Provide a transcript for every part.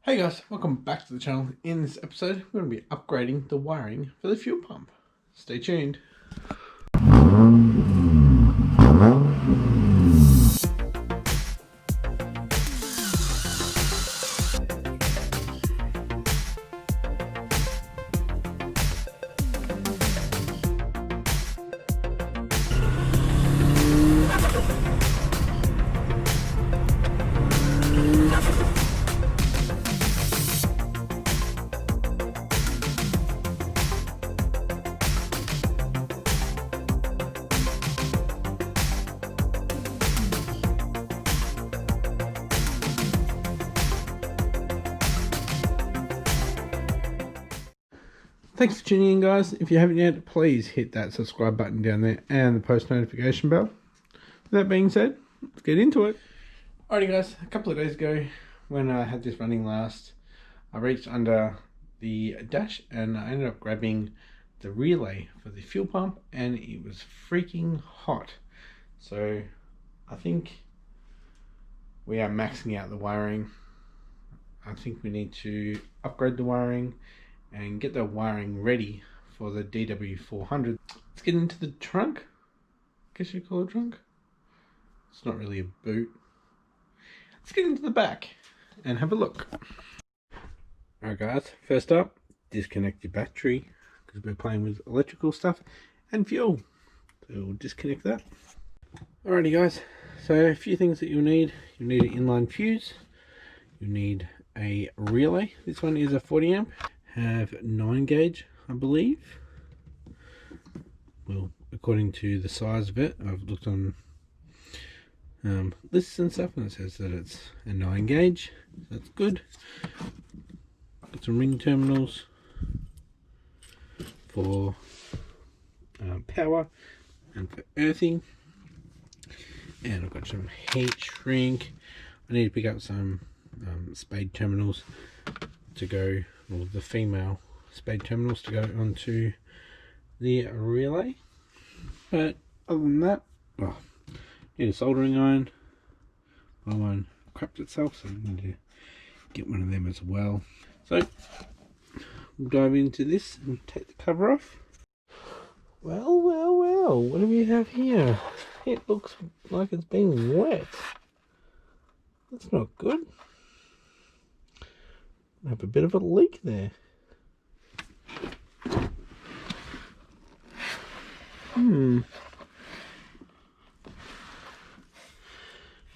Hey guys, welcome back to the channel. In this episode, we're going to be upgrading the wiring for the fuel pump. Stay tuned. Thanks for tuning in, guys. If you haven't yet, please hit that subscribe button down there and the post notification bell. With that being said, let's get into it. Alrighty guys, a couple of days ago when I had this running last, I reached under the dash and I ended up grabbing the relay for the fuel pump and it was freaking hot. So I think we are maxing out the wiring. I think we need to upgrade the wiring and get the wiring ready for the DW400. Let's get into the trunk. I guess you call it trunk. It's not really a boot. Let's get into the back and have a look. Alright guys, first up, disconnect your battery because we're playing with electrical stuff and fuel. So we'll disconnect that. Alrighty guys, so a few things that you'll need. You'll need an inline fuse. You need a relay. This one is a 40 amp. Have 9 gauge, I believe. Well, according to the size of it, I've looked on lists and stuff and it says that it's a 9 gauge. So that's good. Got some ring terminals for power and for earthing. And I've got some heat shrink. I need to pick up some spade terminals to go, or the female spade terminals to go onto the relay. But other than that, need a soldering iron. My one crapped itself, so I need to get one of them as well. So we'll dive into this and take the cover off. Well, what do we have here? It looks like it's been wet. That's not good. I have a bit of a leak there.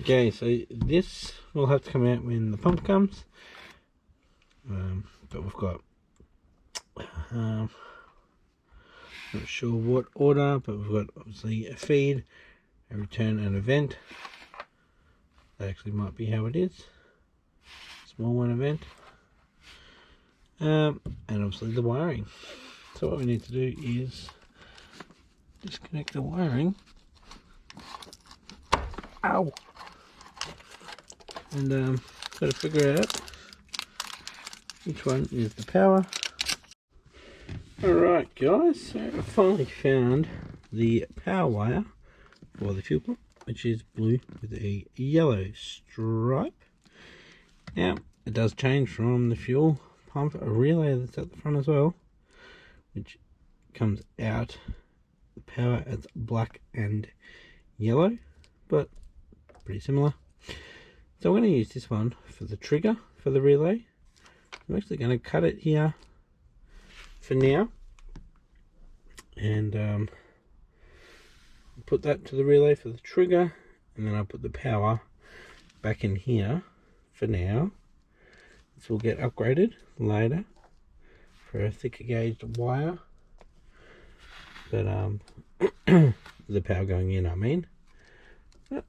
Okay, so this will have to come out when the pump comes. But we've got not sure what order, but we've got obviously a feed, a return and a vent. That actually might be how it is. Small one event. And obviously the wiring. So what we need to do is disconnect the wiring. Ow! And got to figure out which one is the power. Alright guys, so I finally found the power wire for the fuel pump, which is blue with a yellow stripe. Now it does change from the fuel pump relay that's at the front as well, which comes out the power as black and yellow, but pretty similar. So I'm going to use this one for the trigger for the relay. I'm actually going to cut it here for now and put that to the relay for the trigger, and then I'll put the power back in here for now. This will get upgraded later for a thicker gauge wire, but the power going in, I mean. But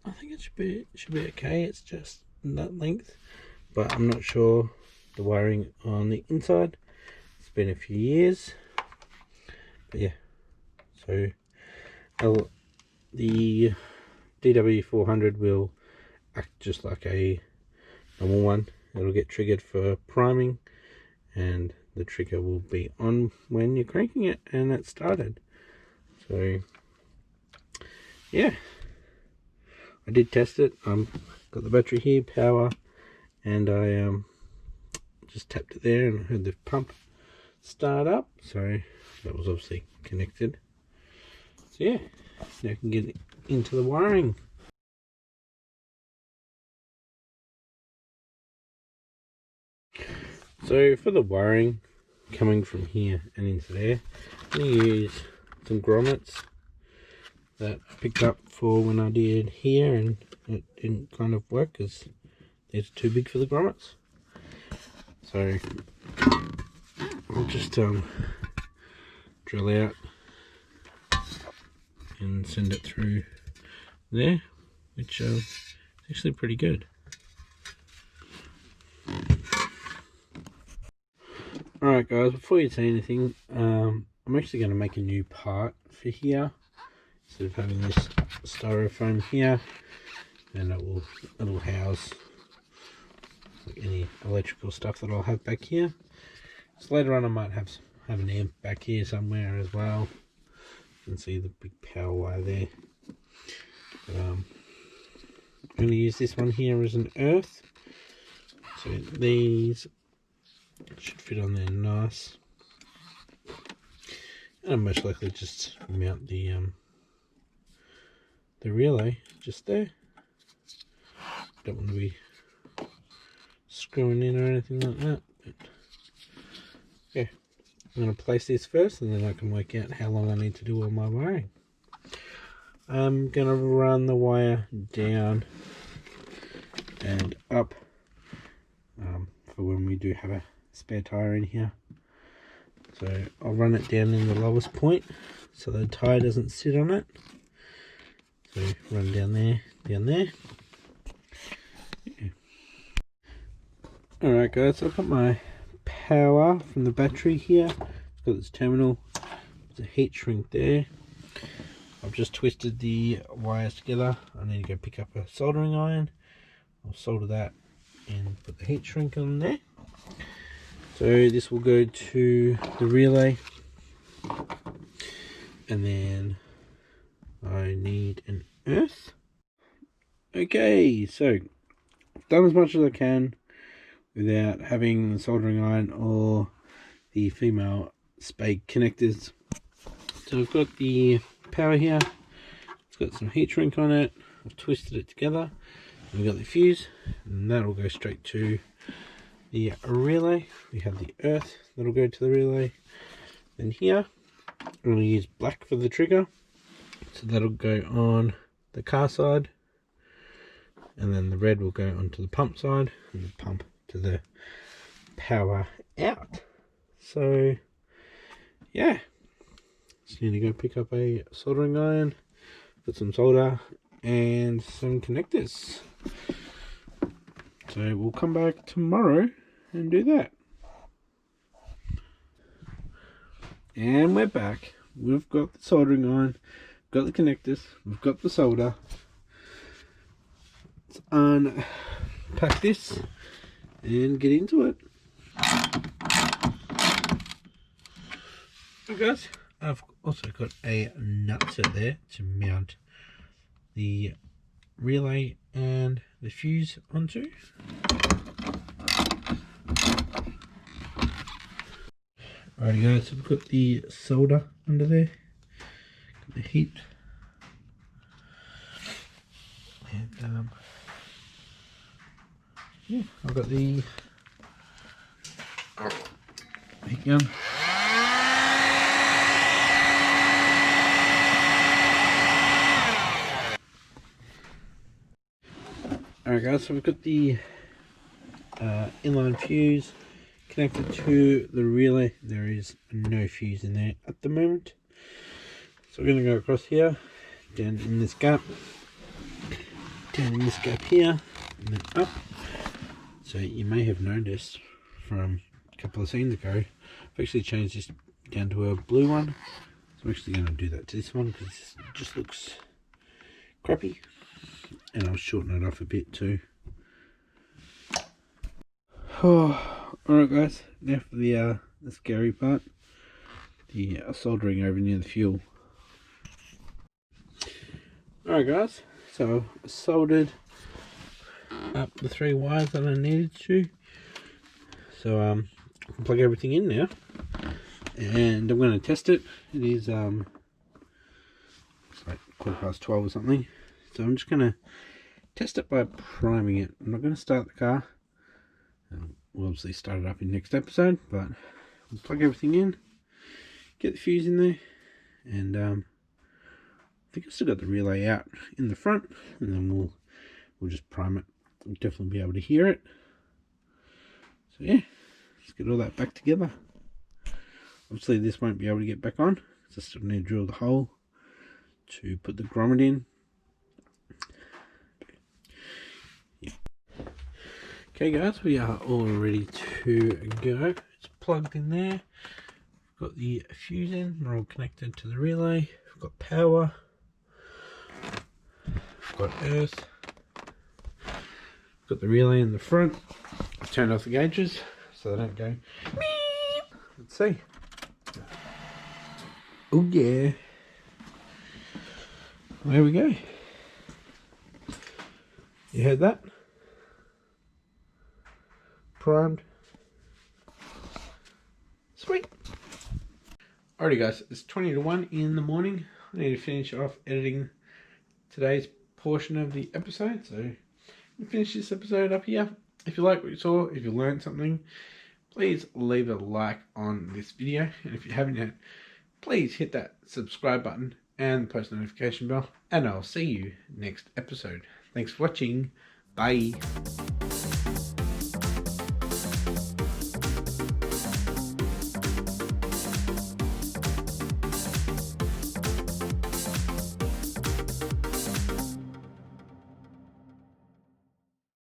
I think it should be okay. It's just that length, but I'm not sure the wiring on the inside. It's been a few years, but yeah. So the DW400 will act just like a normal one. It'll get triggered for priming and the trigger will be on when you're cranking it and it started. So yeah, I did test it. Got the battery here, power, and I just tapped it there and I heard the pump start up, so that was obviously connected. So yeah, now I can get into the wiring. So for the wiring coming from here and into there, I'm going to use some grommets that I picked up for when I did here, and it didn't kind of work because they're too big for the grommets. So I'll just drill out and send it through there, which is actually pretty good. Alright guys, before you say anything, I'm actually going to make a new part for here. Instead of having this styrofoam here, and it'll house like any electrical stuff that I'll have back here. So later on I might have an amp back here somewhere as well. You can see the big power wire there. But, I'm going to use this one here as an earth. So these should fit on there nice. And I'm most likely just mount the relay just there. Don't want to be screwing in or anything like that. But yeah, I'm going to place this first and then I can work out how long I need to do all my wiring. I'm going to run the wire down and up for when we do have a spare tire in here. So I'll run it down in the lowest point so the tire doesn't sit on it. So run down there, down there. Yeah. Alright guys, so I've got my power from the battery here. It's got this terminal, there's a heat shrink there. I've just twisted the wires together. I need to go pick up a soldering iron. I'll solder that and put the heat shrink on there. So this will go to the relay, and then I need an earth. Okay, so I've done as much as I can without having the soldering iron or the female spade connectors. So I've got the power here, it's got some heat shrink on it, I've twisted it together, and we've got the fuse, and that will go straight to the relay. We have the earth that'll go to the relay. Then here I'm going to use black for the trigger, so that'll go on the car side, and then the red will go onto the pump side, and the pump to the power out. So yeah, just need to go pick up a soldering iron, put some solder and some connectors. So we'll come back tomorrow and do that. And we're back. We've got the soldering iron, got the connectors, we've got the solder. Let's unpack this and get into it. Okay guys, I've also got a nut set there to mount the relay and the fuse onto. Alrighty guys, so we've got the solder under there, got the heat, and yeah, I've got the heat gun. Alright guys, so we've got the inline fuse connected to the relay. There is no fuse in there at the moment. So we're going to go across here, down in this gap, down in this gap here, and then up. So you may have noticed from a couple of scenes ago, I've actually changed this down to a blue one. So I'm actually going to do that to this one because it just looks crappy. And I'll shorten it off a bit too. Oh, alright guys, now for the scary part, the soldering over near the fuel. Alright guys, so I soldered up the 3 wires that I needed to. So I can plug everything in now, and I'm going to test it. It is it's like 12:15 or something. So I'm just going to test it by priming it. I'm not going to start the car. We'll obviously start it up in next episode, but we'll plug everything in, get the fuse in there, and I think I've still got the relay out in the front, and then we'll just prime it. We'll definitely be able to hear it. So yeah, let's get all that back together. Obviously this won't be able to get back on, so I still need to drill the hole to put the grommet in. Yeah. Okay guys, we are all ready to go. It's plugged in there. We've got the fuse in, we're all connected to the relay. We've got power. We've got earth. Got the relay in the front. I've turned off the gauges so they don't go meep. Let's see. Oh yeah. There we go. You heard that? Primed. Sweet. Alrighty guys, it's 20 to 1 in the morning. I need to finish off editing today's portion of the episode, so finish this episode up here. If you like what you saw, if you learned something, please leave a like on this video, and if you haven't yet, please hit that subscribe button and the post notification bell, and I'll see you next episode. Thanks for watching. Bye.